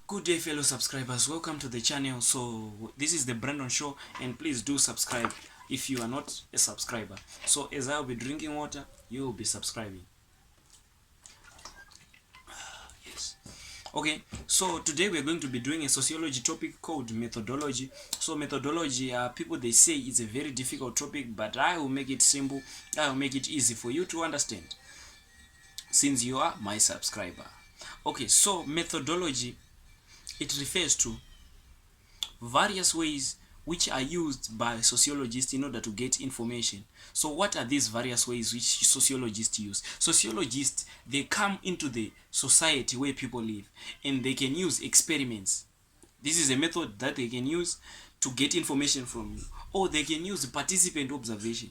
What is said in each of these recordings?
Good day, fellow subscribers. Welcome to the channel. So this is the Brandon Show, and please do subscribe if you are not a subscriber. So as I'll be drinking water, you will be subscribing. Yes. Okay. So today we're going to be doing a sociology topic called methodology. So methodology, people they say it's a very difficult topic, but I will make it simple. I will make it easy for you to understand, since you are my subscriber. Okay. So methodology, it refers to various ways which are used by sociologists in order to get information. So what are these various ways which sociologists use? Sociologists, they come into the society where people live, and they can use experiments. This is a method that they can use to get information from you, or they can use participant observation.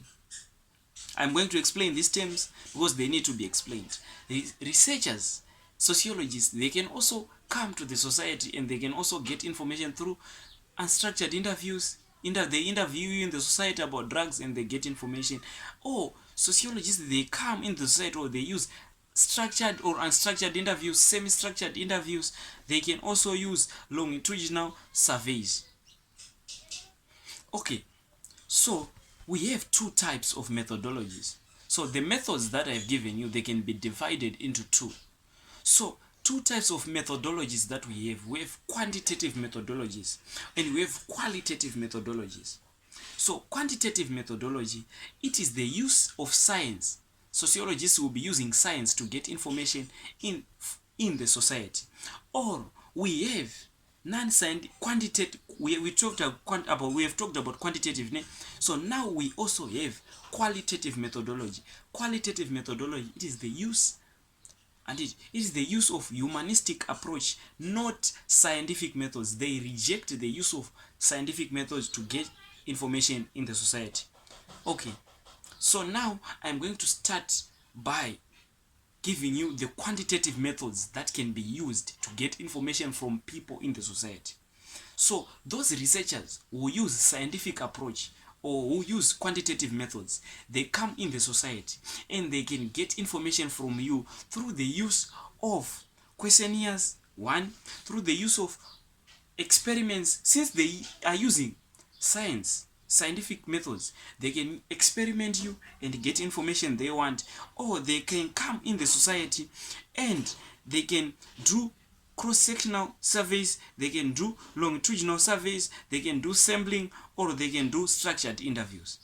I'm going to explain these terms because they need to be explained. Researchers, sociologists, they can also come to the society and they can also get information through unstructured interviews. They interview you in the society about drugs and they get information. Or sociologists, they come in the society, or they use structured or unstructured interviews, semi-structured interviews. They can also use longitudinal surveys. Okay, so we have two types of methodologies. So the methods that I've given you, they can be divided into two. So two types of methodologies that we have. We have quantitative methodologies and we have qualitative methodologies. So quantitative methodology, it is the use of science. Sociologists will be using science to get information in the society. Or we have non-scientific quantitative. We have talked about quantitative. So now we also have qualitative methodology. Qualitative methodology, it is the use and it is the use of humanistic approach, not scientific methods. They reject the use of scientific methods to get information in the society. Okay, so now I'm going to start by giving you the quantitative methods that can be used to get information from people in the society. So those researchers who use scientific approach or who use quantitative methods, they come in the society and they can get information from you through the use of questionnaires, one, through the use of experiments. Since they are using scientific methods, they can experiment you and get information they want. Or they can come in the society and they can do cross-sectional surveys, they can do longitudinal surveys, they can do sampling, or they can do structured interviews.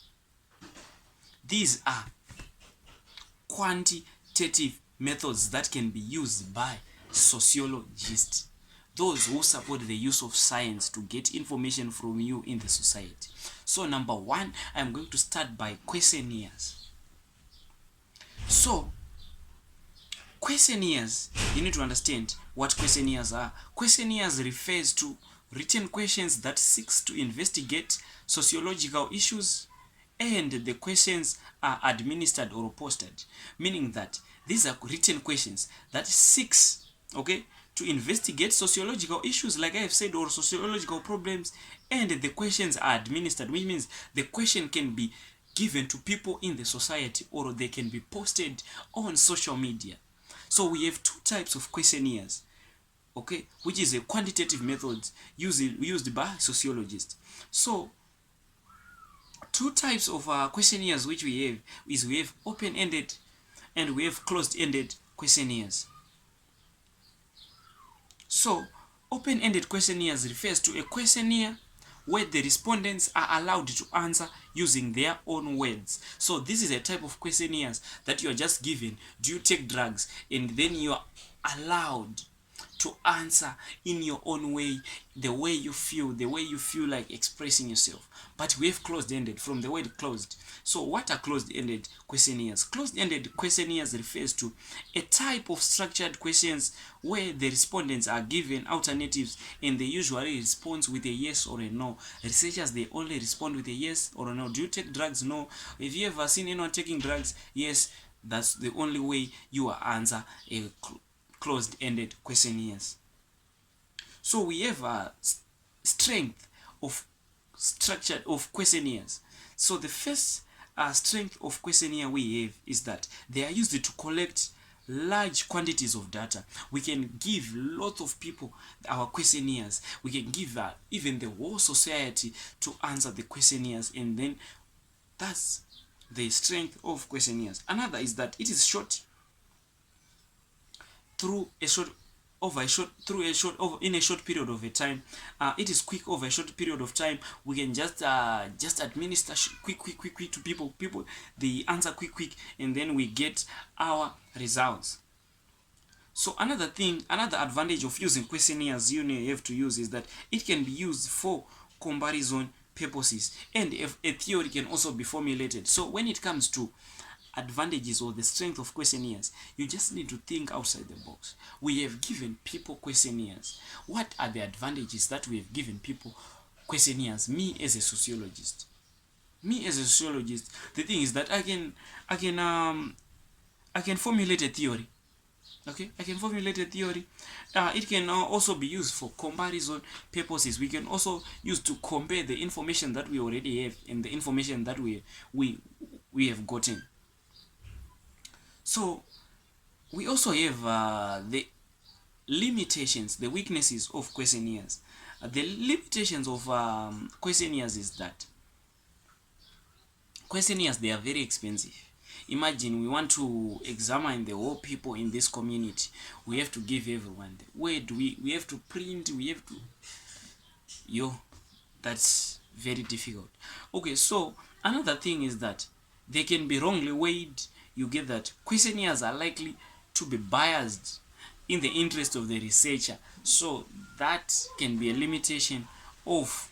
These are quantitative methods that can be used by sociologists, those who support the use of science to get information from you in the society. So number one, I'm going to start by questionnaires. So questionnaires, you need to understand what questionnaires are. Questionnaires refers to written questions that seeks to investigate sociological issues, and the questions are administered or posted, meaning that these are written questions that seeks, okay, to investigate sociological issues, like I have said, or sociological problems, and the questions are administered, which means the question can be given to people in the society or they can be posted on social media. So we have two types of questionnaires, okay, which is a quantitative method used by sociologists. So two types of questionnaires which we have is we have open-ended and we have closed-ended questionnaires. So open-ended questionnaires refers to a questionnaire where the respondents are allowed to answer using their own words. So this is a type of questionnaires that you are just given, do you take drugs, and then you are allowed to answer in your own way, the way you feel like expressing yourself. But we have closed-ended from the word closed. So what are closed-ended questionnaires? Closed-ended questionnaires refers to a type of structured questions where the respondents are given alternatives and they usually respond with a yes or a no. Researchers, they only respond with a yes or a no. Do you take drugs? No. Have you ever seen anyone taking drugs? Yes. That's the only way you will answer a closed-ended questionnaires. So we have a strength of structure of questionnaires. So the first strength of questionnaire we have is that they are used to collect large quantities of data. We can give lots of people our questionnaires. We can give even the whole society to answer the questionnaires, and then that's the strength of questionnaires. Another is that it is short in a short period of a time. It is quick over a short period of time. We can just administer quick to people they answer quick, and then we get our results. So another advantage of using questionnaires you have to use is that it can be used for comparison purposes, and if a theory can also be formulated. So when it comes to advantages or the strength of questionnaires, you just need to think outside the box. We have given people questionnaires. What are the advantages that we have given people questionnaires? Me as a sociologist, the thing is that I can formulate a theory. Okay, I can formulate a theory. It can also be used for comparison purposes. We can also use to compare the information that we already have and the information that we have gotten. So we also have the limitations, the weaknesses of questionnaires. The limitations of questionnaires is that questionnaires, they are very expensive. Imagine we want to examine the whole people in this community. We have to give everyone. Where do we have to print? We have to that's very difficult. Okay, so another thing is that they can be wrongly weighed. You get that questionnaires are likely to be biased in the interest of the researcher. So that can be a limitation of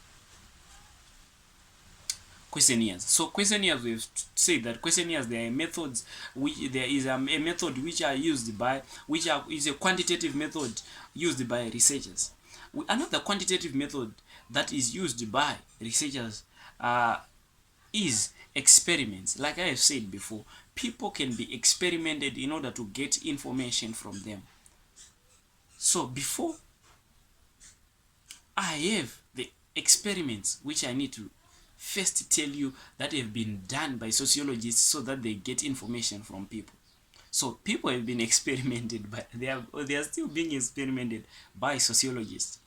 questionnaires. So questionnaires, we've said that questionnaires, there are methods there is a method which are used by is a quantitative method used by researchers. Another quantitative method that is used by researchers is experiments. Like I have said before, people can be experimented in order to get information from them. So before I have the experiments which I need to first tell you that have been done by sociologists so that they get information from people. So people have been experimented by, they are still being experimented by sociologists.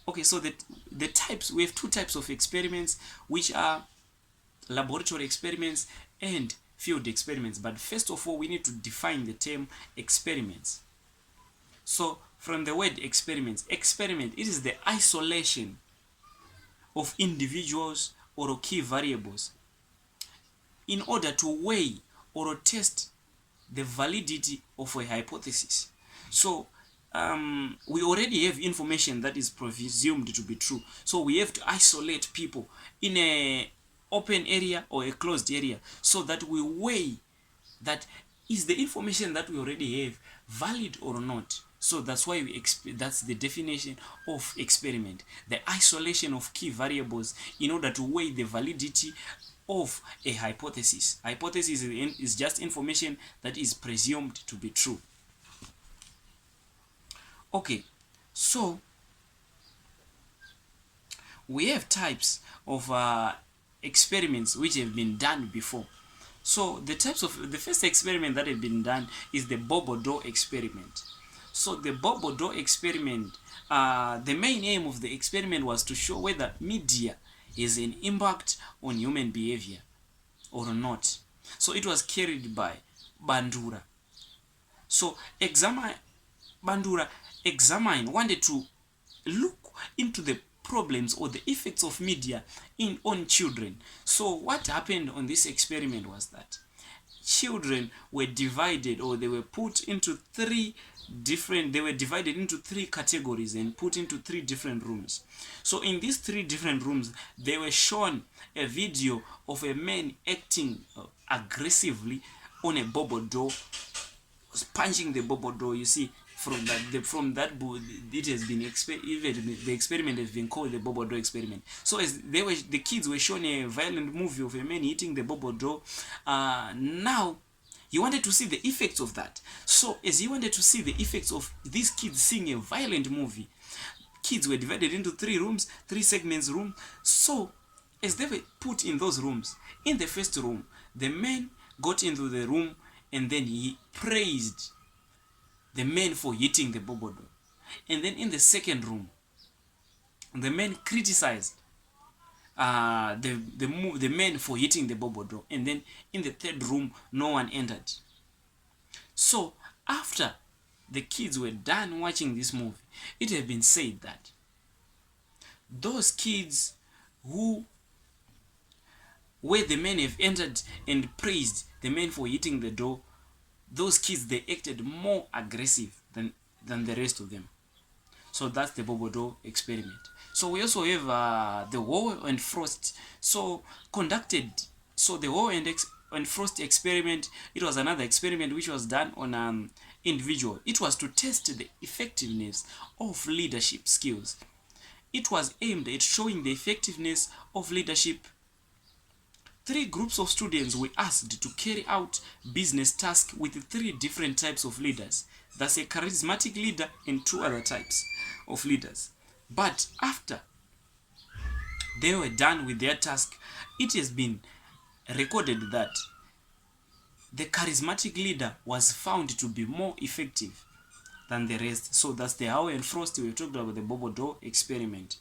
Okay, so the types, we have two types of experiments, which are laboratory experiments and field experiments. But first of all, we need to define the term experiments. So from the word experiment, it is the isolation of individuals or key variables in order to weigh or test the validity of a hypothesis. So we already have information that is presumed to be true. So we have to isolate people in a open area or a closed area so that we weigh that is the information that we already have valid or not. So that's why that's the definition of experiment, the isolation of key variables in order to weigh the validity of a hypothesis. Hypothesis is just information that is presumed to be true. Okay, so we have types of experiments which have been done before. So the first experiment that have been done is the Bobo-Doe experiment. So the Bobo-Doe experiment, the main aim of the experiment was to show whether media has an impact on human behavior or not. So it was carried by Bandura. So Bandura wanted to look into the problems or the effects of media on children. So what happened on this experiment was that children were divided, or they were put into they were divided into three categories and put into three different rooms. So in these three different rooms, they were shown a video of a man acting aggressively on a Bobo-Doe, punching the Bobo-Doe. You see, from that it has been the experiment has been called the Bobo-Doe experiment. So as the kids were shown a violent movie of a man hitting the Bobo-Doe. Now he wanted to see the effects of that. So as he wanted to see the effects of these kids seeing a violent movie, kids were divided into three segments room. So as they were put in those rooms, in the first room, the man got into the room and then he praised the men for hitting the bobodo. And then in the second room, the men criticized the men for hitting the bobodo. And then in the third room, no one entered. So after the kids were done watching this movie, it had been said that those kids who, where the men have entered and praised the men for hitting the door, those kids, they acted more aggressive than the rest of them. So that's the bobodo experiment. So we also have the Hoare and Frost. So conducted. So the Hoare and Frost experiment, it was another experiment which was done on individual. It was to test the effectiveness of leadership skills. It was aimed at showing the effectiveness of leadership. 3 groups of students were asked to carry out business tasks with 3 different types of leaders. That's a charismatic leader and 2 other types of leaders. But after they were done with their task, it has been recorded that the charismatic leader was found to be more effective than the rest. So that's the Howe and Frost. We talked about the bobodo experiment.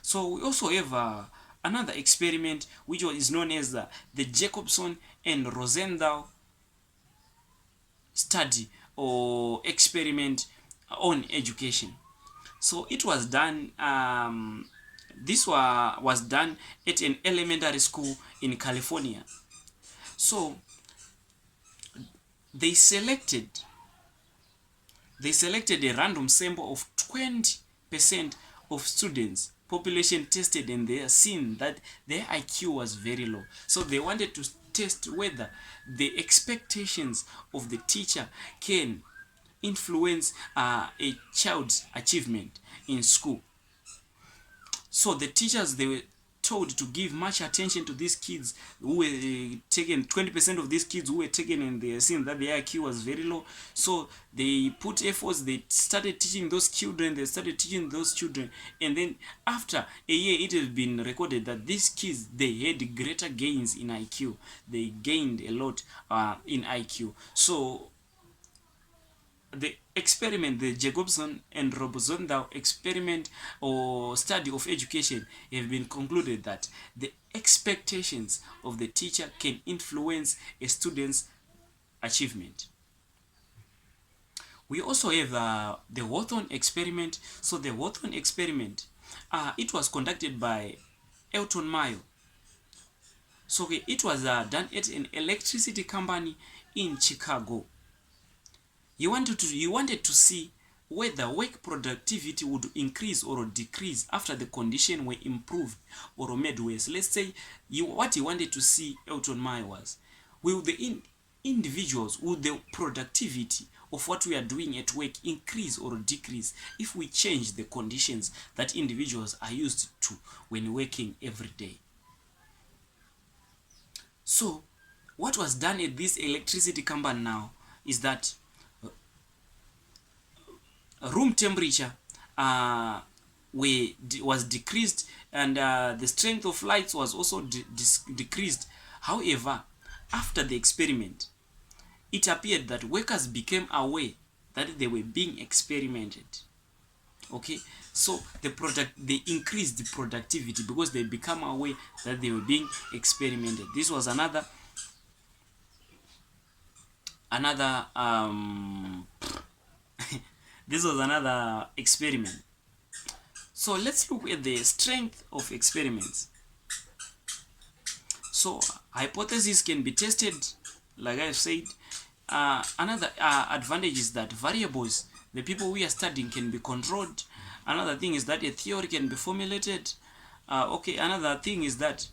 So we also have another experiment which is known as the Jacobson and Rosenthal study or experiment on education. So it was done, this was done at an elementary school in California. So they selected a random sample of 20% of students population tested, and they are seen that their IQ was very low. So they wanted to test whether the expectations of the teacher can influence a child's achievement in school. So the teachers, they were told to give much attention to these kids who were taken. 20% of these kids who were taken, and they seen that their IQ was very low. So they put efforts, they started teaching those children, and then after a year, it has been recorded that these kids, they had greater gains in IQ. They gained a lot in IQ. So the experiment, the Jacobson and Rosenthal experiment or study of education, have been concluded that the expectations of the teacher can influence a student's achievement. We also have the Hawthorne experiment. So the Hawthorne experiment, it was conducted by Elton Mayo. So it was done at an electricity company in Chicago. You wanted to see whether work productivity would increase or decrease after the condition were improved or made worse. Let's say what you wanted to see, Elton Mayo, was, will the individuals, will the productivity of what we are doing at work increase or decrease if we change the conditions that individuals are used to when working every day? So what was done at this electricity company now is that room temperature was decreased, and the strength of lights was also decreased. However, after the experiment, it appeared that workers became aware that they were being experimented. Okay, so they increased the productivity because they become aware that they were being experimented. This was another this was another experiment. So let's look at the strength of experiments. So hypotheses can be tested, like I've said. Another advantage is that variables, the people we are studying, can be controlled. Another thing is that a theory can be formulated. Another thing is that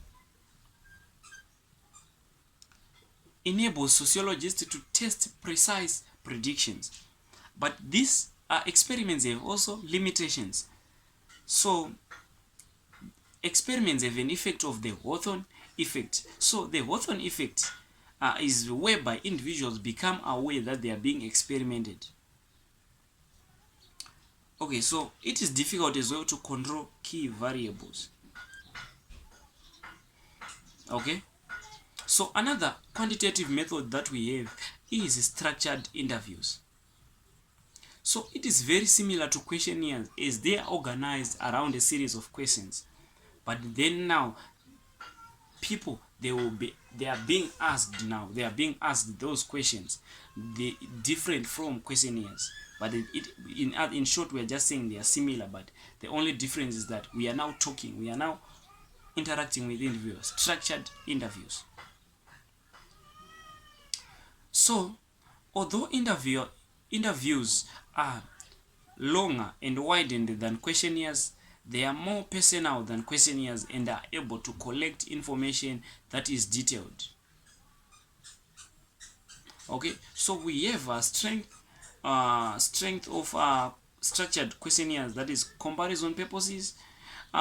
enables sociologists to test precise predictions. But these experiments have also limitations. So experiments have an effect of the Hawthorne effect. So the Hawthorne effect is whereby individuals become aware that they are being experimented. Okay, so it is difficult as well to control key variables. Okay, so another quantitative method that we have is structured interviews. So it is very similar to questionnaires as they are organized around a series of questions. But then now people they are being asked now they are being asked those questions, they different from questionnaires, but in short we are just saying they are similar, but the only difference is that we are now talking, we are now interacting with individuals, structured interviews. So although interviews are longer and widened than questionnaires, they are more personal than questionnaires and are able to collect information that is detailed. Okay, so we have a strength of structured questionnaires, that is comparison purposes. We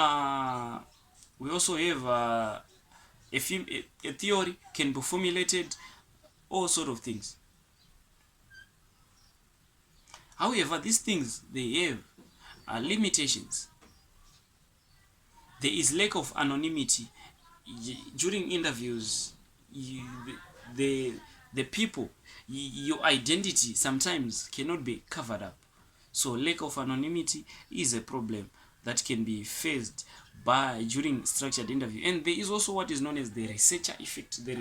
also have a theory can be formulated, all sort of things. However, these things they have limitations. There is lack of anonymity during interviews. You, the the people, your identity sometimes cannot be covered up. So lack of anonymity is a problem that can be faced by during structured interview. And there is also what is known as the researcher effect. The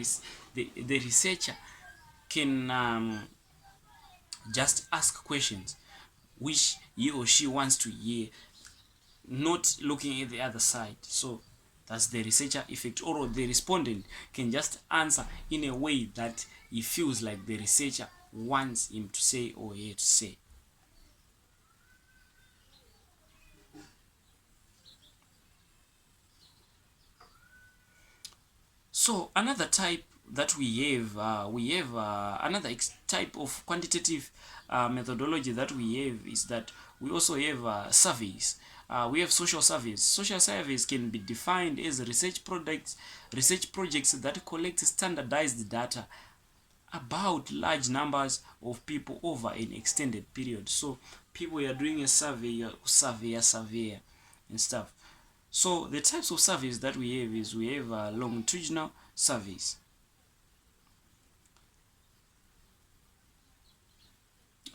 researcher can just ask questions which he or she wants to hear, not looking at the other side. So that's the researcher effect, or the respondent can just answer in a way that he feels like the researcher wants him to say or her to say. So another type that we have another type of quantitative methodology that we have is that we also have surveys. We have social surveys. Social surveys can be defined as research projects that collect standardized data about large numbers of people over an extended period. So people are doing a survey and stuff. So the types of surveys that we have is we have longitudinal surveys.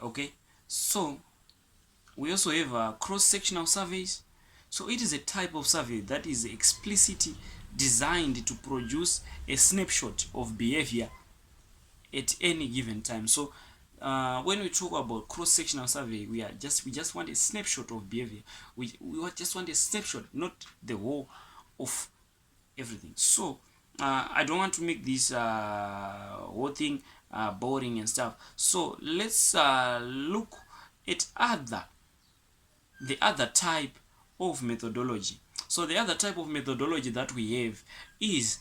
Okay, so we also have cross-sectional surveys. So it is a type of survey that is explicitly designed to produce a snapshot of behavior at any given time. So when we talk about cross-sectional survey, we just want a snapshot of behavior. We just want a snapshot, not the whole of everything. So I don't want to make this whole thing boring and stuff. So let's look at the other type of methodology. So the other type of methodology that we have is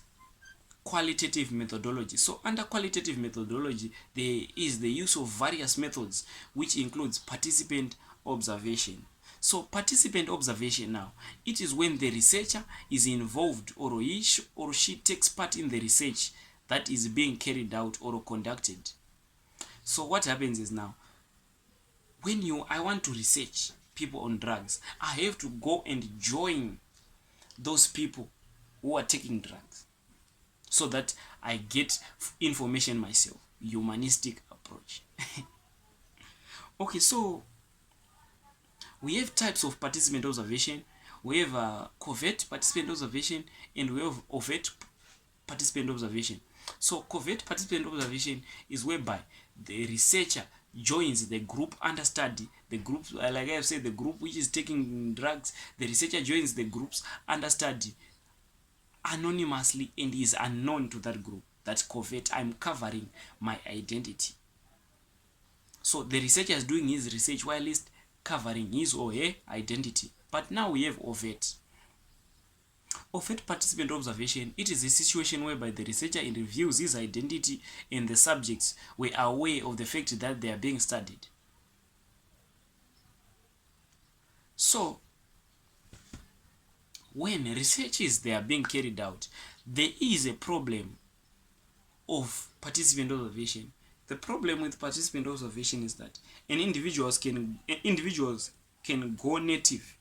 qualitative methodology. So under qualitative methodology, there is the use of various methods, which includes participant observation. So participant observation now, it is when the researcher is involved, or he or she takes part in the research that is being carried out or conducted. So what happens is now, when I want to research people on drugs, I have to go and join those people who are taking drugs, so that I get information myself. Humanistic approach. Okay, so we have types of participant observation. We have covert participant observation, and we have overt participant observation. So covert participant observation is whereby the researcher joins the group under study. The group, like I have said, the group which is taking drugs, the researcher joins the groups under study anonymously and is unknown to that group. That's covert. I'm covering my identity. So the researcher is doing his research while he's covering his or her identity. But now we have overt. Overt participant observation, it is a situation whereby the researcher reviews his identity and the subjects were aware of the fact that they are being studied. So when researches they are being carried out, there is a problem of participant observation. The problem with participant observation is that individuals can go native.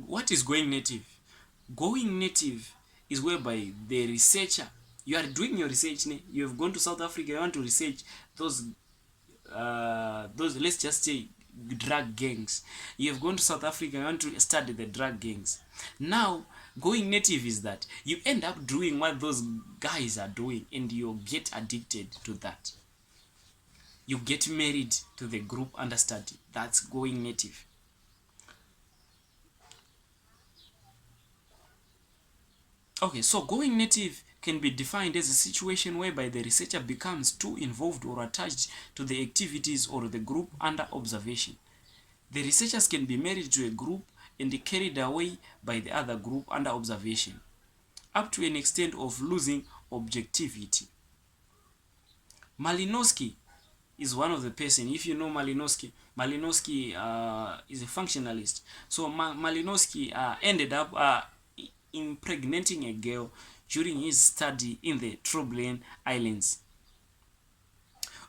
What is going native? Going native is whereby the researcher, you are doing your research, you have gone to South Africa, you want to research those those, let's just say, drug gangs. You have gone to South Africa, you want to study the drug gangs. Now going native is that you end up doing what those guys are doing, and you get addicted to that. You get married to the group understudy. That's going native. Okay, so going native can be defined as a situation whereby the researcher becomes too involved or attached to the activities or the group under observation. The researchers can be married to a group and carried away by the other group under observation, up to an extent of losing objectivity. Malinowski is one of the person. If you know Malinowski, Malinowski is a functionalist. So Malinowski ended up impregnating a girl during his study in the Trobriand Islands.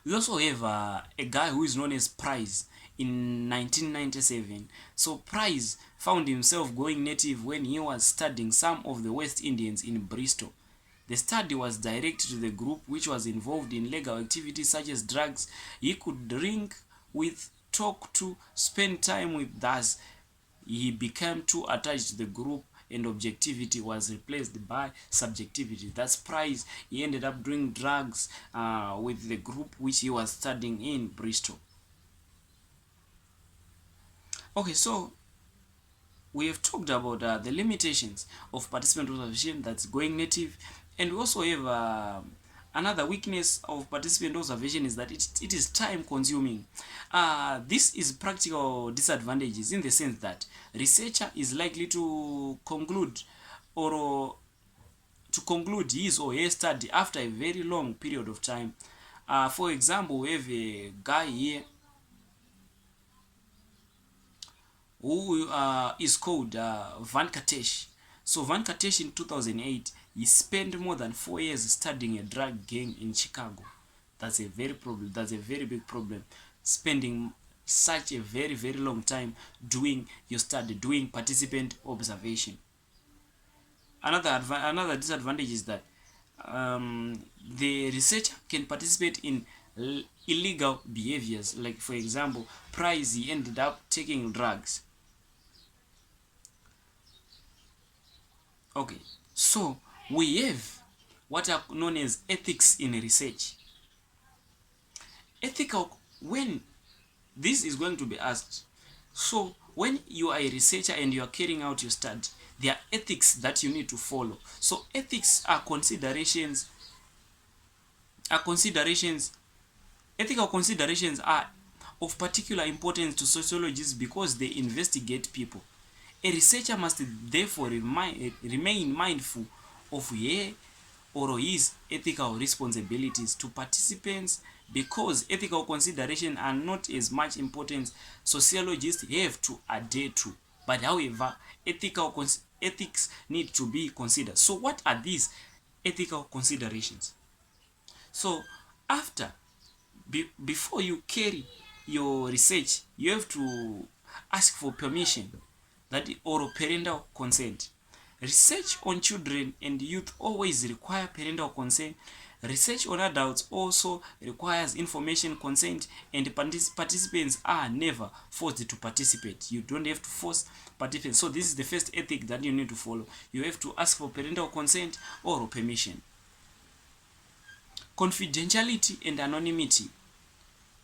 We also have a guy who is known as Price in 1997. So Price found himself going native when he was studying some of the West Indians in Bristol. The study was directed to the group which was involved in legal activities such as drugs. He could drink with, talk to, spend time with. Thus, he became too attached to the group and objectivity was replaced by subjectivity. That's Price. He ended up doing drugs with the group which he was studying in Bristol. Okay, so we have talked about the limitations of participant observation, that's going native, and we also have another weakness of participant observation is that it is time consuming. This is practical disadvantages in the sense that researcher is likely to conclude or to conclude his or her study after a very long period of time. For example, we have a guy here who is called Van Katesh. So Van Katesh in 2008, he spent more than 4 years studying a drug gang in Chicago. That's a very problem. That's a very big problem. Spending such a very, very long time doing your study, doing participant observation. Another disadvantage is that the researcher can participate in illegal behaviors. Like for example, Price, he ended up taking drugs. Okay, so we have what are known as ethics in research. Ethical, when this is going to be asked, so when you are a researcher and you are carrying out your study, there are ethics that you need to follow. So ethics are considerations, ethical considerations are of particular importance to sociologists because they investigate people. A researcher must therefore remain mindful of her or his ethical responsibilities to participants because ethical considerations are not as much importance sociologists have to adhere to. But however, ethics need to be considered. So what are these ethical considerations? So after, before you carry your research, you have to ask for permission, that or parental consent. Research on children and youth always require parental consent. Research on adults also requires information consent, and participants are never forced to participate. You don't have to force participants. So this is the first ethic that you need to follow. You have to ask for parental consent or permission. Confidentiality and anonymity.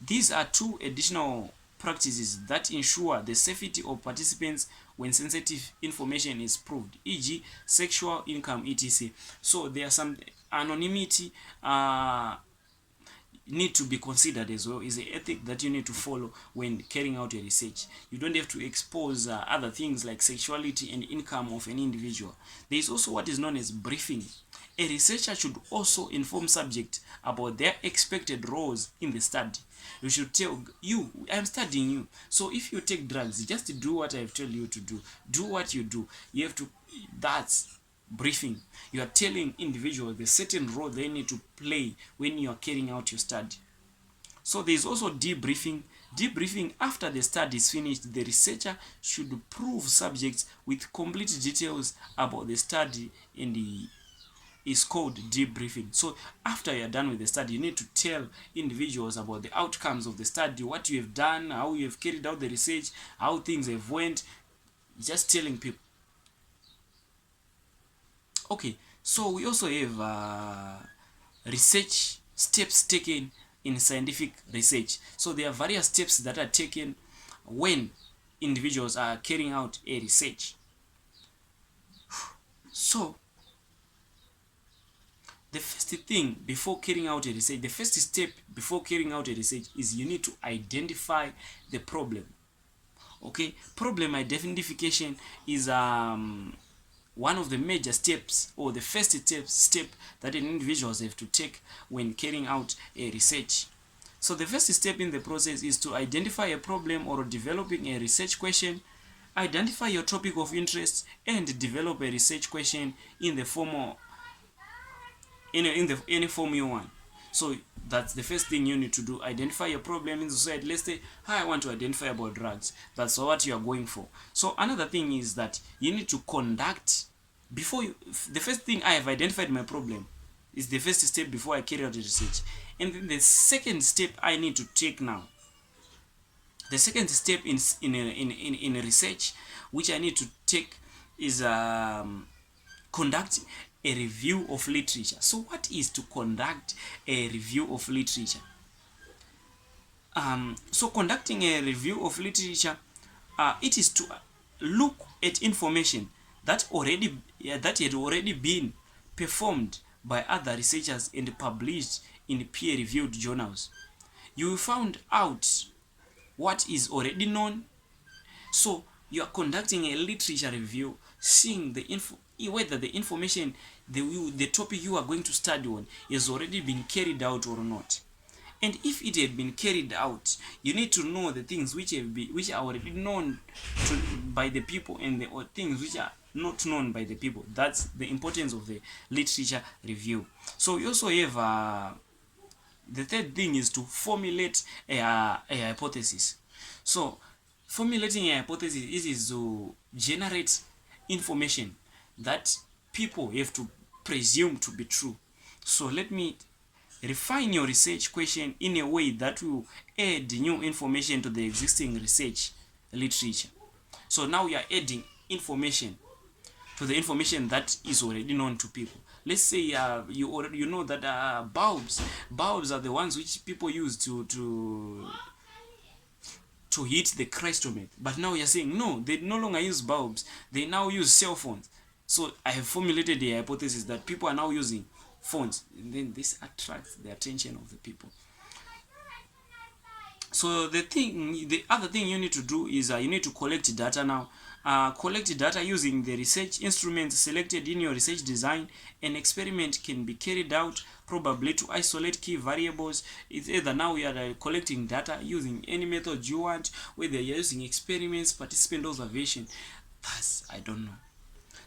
These are two additional practices that ensure the safety of participants when sensitive information is proved, e.g. sexual income, etc. So there are some anonymity need to be considered as well. Is an ethic that you need to follow when carrying out your research. You don't have to expose other things like sexuality and income of an individual. There is also what is known as briefing. A researcher should also inform subjects about their expected roles in the study. You should tell you, I'm studying you. So if you take drugs, just do what I've told you to do. Do what you do. You have to, that's briefing. You are telling individuals the certain role they need to play when you are carrying out your study. So there is also debriefing. Debriefing, after the study is finished, the researcher should prove subjects with complete details about the study in is called debriefing. So after you're done with the study, you need to tell individuals about the outcomes of the study, what you have done, how you have carried out the research, how things have went, just telling people. Okay, so we also have research steps taken in scientific research. So there are various steps that are taken when individuals are carrying out a research. So the first thing before carrying out a research, the first step before carrying out a research is you need to identify the problem. Okay, problem identification is one of the major steps, or the first step that an individual have to take when carrying out a research. So the first step in the process is to identify a problem or developing a research question, identify your topic of interest, and develop a research question in the form of any form you want. So that's the first thing you need to do. Identify your problem in society. Let's say, hi, I want to identify about drugs. That's what you are going for. So another thing is that you need to conduct, before you, the first thing, I have identified my problem, is the first step before I carry out the research. And then the second step I need to take now, the second step in research which I need to take is conduct a review of literature. So what is to conduct a review of literature? So conducting a review of literature, it is to look at information that had already been performed by other researchers and published in peer-reviewed journals. You will find out what is already known. So you are conducting a literature review, seeing whether the information, the topic you are going to study on, has already been carried out or not. And if it had been carried out, you need to know the things which are already known by the people, and the things which are not known by the people. That's the importance of the literature review. So you also have the third thing is to formulate a hypothesis. So formulating a hypothesis is to generate information that people have to presume to be true. So let me refine your research question in a way that will add new information to the existing research literature. So now you are adding information to the information that is already known to people. Let's say you know that bulbs are the ones which people use to hit the crystal. But now you're saying no, they no longer use bulbs, they now use cell phones. So I have formulated the hypothesis that people are now using phones, and then this attracts the attention of the people. So the other thing you need to do is you need to collect data now. Collect data using the research instruments selected in your research design. An experiment can be carried out probably to isolate key variables. It's either now you are collecting data using any method you want, whether you're using experiments, participant observation. That's, I don't know.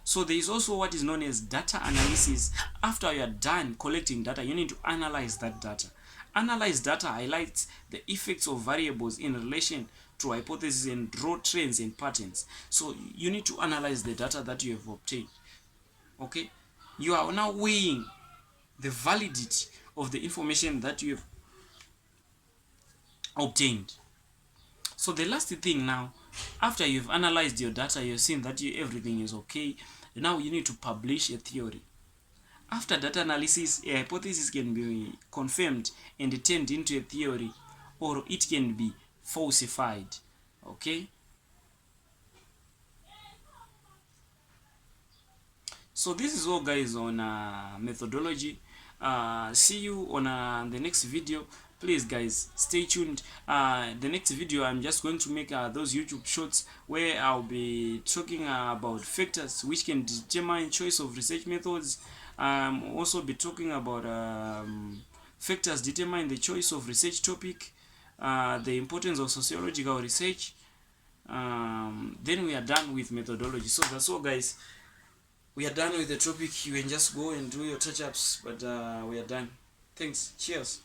So there is also what is known as data analysis. After you are done collecting data, you need to analyze that data. Analyze data highlights the effects of variables in relation to hypotheses and draw trends and patterns. So you need to analyze the data that you have obtained. Okay, you are now weighing the validity of the information that you have obtained. So the last thing now, after you've analyzed your data, you've seen that everything is okay, now you need to publish a theory. After data analysis, a hypothesis can be confirmed and turned into a theory, or it can be falsified. Okay, so this is all, guys, on methodology. See you on the next video. Please, guys, stay tuned. The next video, I'm just going to make those YouTube shorts where I'll be talking about factors which can determine choice of research methods. Also be talking about factors determine the choice of research topic, the importance of sociological research. Then we are done with methodology. So that's all, guys. We are done with the topic. You can just go and do your touch-ups, but we are done. Thanks. Cheers.